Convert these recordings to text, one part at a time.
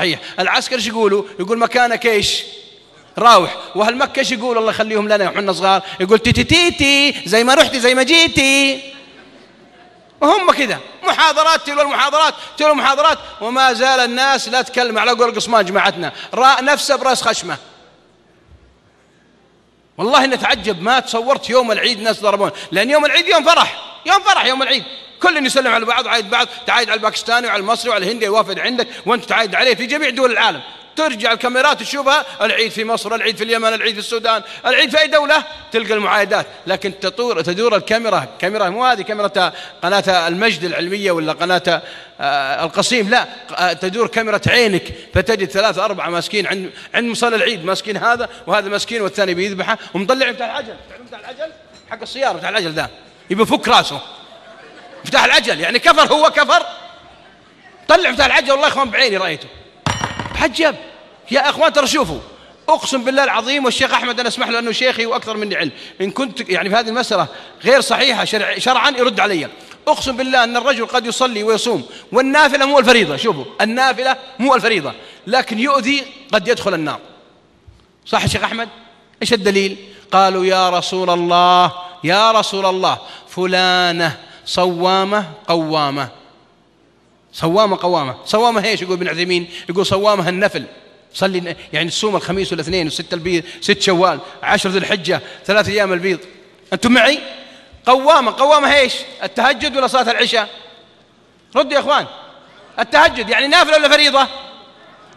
صحيح. العسكر ايش يقولوا؟ يقول مكانك ايش؟ راوح. واهل مكة ايش يقول الله يخليهم لنا وحنا صغار؟ يقول تيتي تيتي، زي ما رحتي زي ما جيتي. وهم كذا محاضرات تلو المحاضرات تلو المحاضرات، وما زال الناس لا تكلم على قول قصمان جماعتنا، راء نفسه براس خشمه. والله نتعجب، ما تصورت يوم العيد ناس ضربون، لأن يوم العيد يوم فرح، يوم فرح يوم العيد، كل يسلم على بعض وعايد بعض، تعايد على الباكستاني وعلى المصري وعلى الهندي يوافد عندك وانت تعايد عليه في جميع دول العالم. ترجع الكاميرات تشوفها، العيد في مصر، العيد في اليمن، العيد في السودان، العيد في أي دولة تلقى المعايدات. لكن تدور الكاميرا، كاميرا مو هذه كاميرا قناة المجد العلمية ولا قناة القصيم، لا، تدور كاميرا عينك، فتجد 3 4 ماسكين عند مصلى العيد، ماسكين هذا وهذا ماسكين والثاني بيذبحه ومطلع بتاع العجل، بتاع العجل حق السيارة، بتاع العجل ده يبي يفك راسه، بتاع العجل يعني كفر، هو كفر، طلع بتاع العجل. والله يا اخوان بعيني رأيته، تعجب يا اخوان. ترى شوفوا، اقسم بالله العظيم، والشيخ احمد انا اسمح له انه شيخي واكثر مني علم، ان كنت يعني في هذه المساله غير صحيحه شرعا يرد علي. اقسم بالله ان الرجل قد يصلي ويصوم والنافله مو الفريضه، شوفوا النافله مو الفريضه، لكن يؤذي قد يدخل النار. صح يا شيخ احمد؟ ايش الدليل؟ قالوا يا رسول الله، يا رسول الله، فلانه صوامه قوامه. صوامه قوامه، صوامه ايش؟ يقول ابن عثيمين، يقول صوامه النفل، صلي يعني الصوم الخميس والاثنين وست البيض، 6 شوال، 10 ذي الحجه، 3 أيام البيض. انتم معي؟ قوامه، قوامه ايش؟ التهجد ولا صلاه العشاء؟ ردوا يا اخوان. التهجد يعني نافله ولا فريضه؟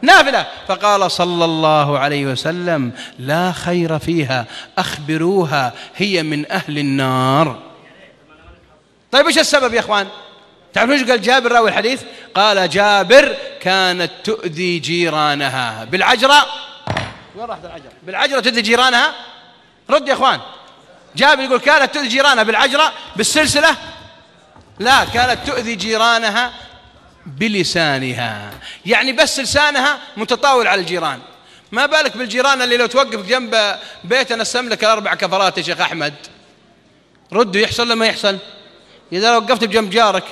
نافله. فقال صلى الله عليه وسلم لا خير فيها، اخبروها هي من اهل النار. طيب ايش السبب يا اخوان؟ تعرفون ايش قال جابر راوي الحديث؟ قال جابر كانت تؤذي جيرانها بالعجرة. وين راحت العجرة؟ بالعجرة تؤذي جيرانها؟ رد يا اخوان. جابر يقول كانت تؤذي جيرانها بالعجرة، بالسلسلة؟ لا، كانت تؤذي جيرانها بلسانها، يعني بس لسانها متطاول على الجيران. ما بالك بالجيران اللي لو توقف جنب بيت نسم لك 4 كفرات يا شيخ احمد. ردوا، يحصل ولا ما يحصل؟ اذا لو وقفت بجنب جارك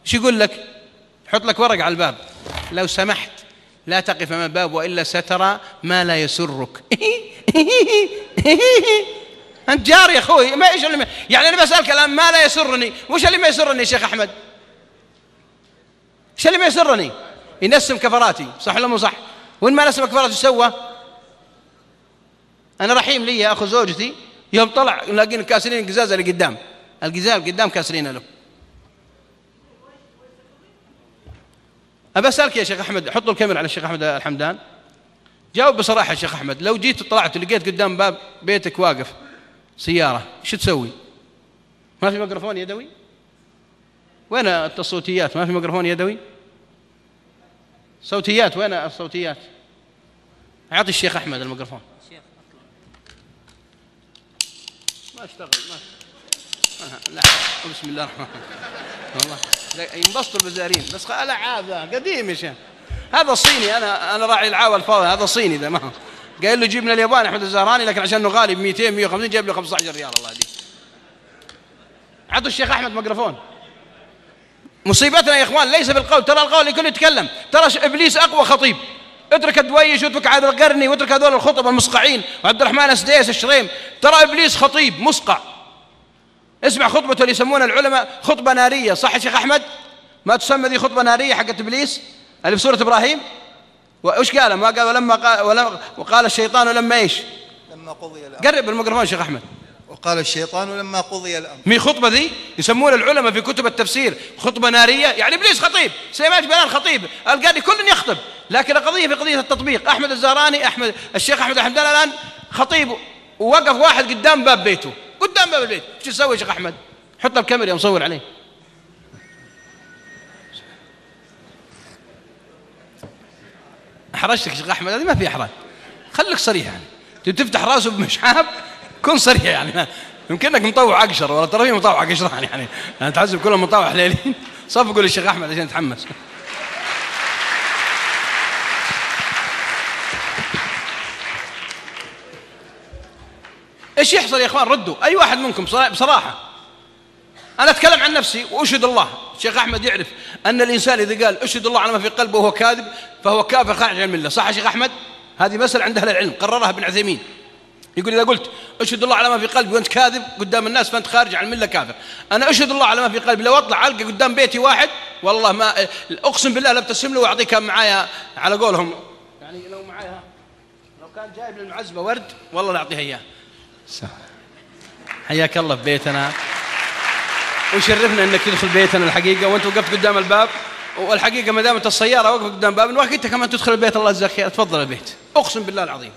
ايش يقول لك؟ يحط لك ورق على الباب، لو سمحت لا تقف امام الباب والا سترى ما لا يسرك. انت جار يا اخوي، ما ايش اللي يعني انا بسالك الان ما لا يسرني، وش اللي ما يسرني يا شيخ احمد؟ ايش اللي ما يسرني؟ ينسم كفراتي، صح ولا مو صح؟ وين ما نسم كفراتي ايش سوى؟ انا رحيم لي اخو زوجتي، يوم طلع نلاقينا كاسرين القزاز اللي قدام، القزاز قدام كاسرين له. أبى أسألك يا شيخ أحمد، حطوا الكاميرا على الشيخ أحمد الحمدان، جاوب بصراحة يا شيخ أحمد، لو جيت طلعت ولقيت قدام باب بيتك واقف سيارة ايش تسوي؟ ما في ميكروفون يدوي؟ وين الصوتيات؟ ما في ميكروفون يدوي؟ صوتيات، وين الصوتيات؟ أعطي الشيخ أحمد الميكروفون. ما اشتغل، لا بسم الله الرحمن الرحيم. والله ينبسطوا البزارين بس العاب قديم يا شيخ. هذا صيني، انا راعي العاوه الفاضي، هذا صيني ذا، ما هو قايل له جيب من اليابان احمد الزهراني، لكن عشان انه غالي ب 200 150 جايب له 15 ريال. الله يهديك. عطوا الشيخ احمد ميكروفون. مصيبتنا يا اخوان ليس بالقول، ترى القول الكل يتكلم، ترى ابليس اقوى خطيب. اترك الدويش واترك عادل القرني واترك هذول الخطب المصقعين وعبد الرحمن السديس الشريم، ترى ابليس خطيب مصقع. اسمع خطبته اللي يسمونها العلماء خطبة نارية، صح يا شيخ أحمد؟ ما تسمى ذي خطبة نارية حقت إبليس اللي في سورة إبراهيم؟ وإيش قال؟ ما قال وقال الشيطان لما إيش؟ لما قضي الأمر. قرب الميكروفون شيخ أحمد. وقال الشيطان لما قضي الأمر. مي خطبة ذي يسمون العلماء في كتب التفسير خطبة نارية، يعني إبليس خطيب، سليمان جبلان خطيب، القاضي كل يخطب، لكن القضية في قضية التطبيق. أحمد الزهراني الشيخ أحمد الحمدان الآن خطيب، ووقف واحد قدام باب بيته، قدام باب البيت، ايش تسوي يا شيخ احمد؟ حط الكاميرا مصور عليه. احرجتك يا شيخ احمد، هذه ما في احراج، خليك صريح يعني. تفتح راسه بمشحاب كن صريح يعني، يمكنك مطوع اقشر ولا ترى فيه مطوع قشران يعني تحسب كلهم مطوع حليلين. صفقوا للشيخ احمد عشان يتحمس. ايش يحصل يا اخوان؟ ردوا، اي واحد منكم بصراحه، انا اتكلم عن نفسي واشهد الله، الشيخ أحمد يعرف أن الإنسان إذا قال أشهد الله على ما في قلبه وهو كاذب فهو كافر خارج عن الملة. صح يا شيخ أحمد؟ هذه مسألة عند أهل العلم قررها ابن عثيمين، يقول إذا قلت أشهد الله على ما في قلبي وأنت كاذب قدام الناس فأنت خارج عن الملة كافر. أنا أشهد الله على ما في قلبي لو أطلع علقة قدام بيتي واحد والله ما أقسم بالله لا ابتسم له وأعطيه كان معايا على قولهم يعني لو معايا لو كان جايب للمعزبة ورد والله لا أعطيها إياه. حياك الله في بيتنا وشرفنا أنك تدخل بيتنا الحقيقة وأنت وقفت قدام الباب، والحقيقة ما دامت السيارة وقفت قدام باب الواحد أنت كمان تدخل البيت الله يجزاك خير. تفضل البيت أقسم بالله العظيم.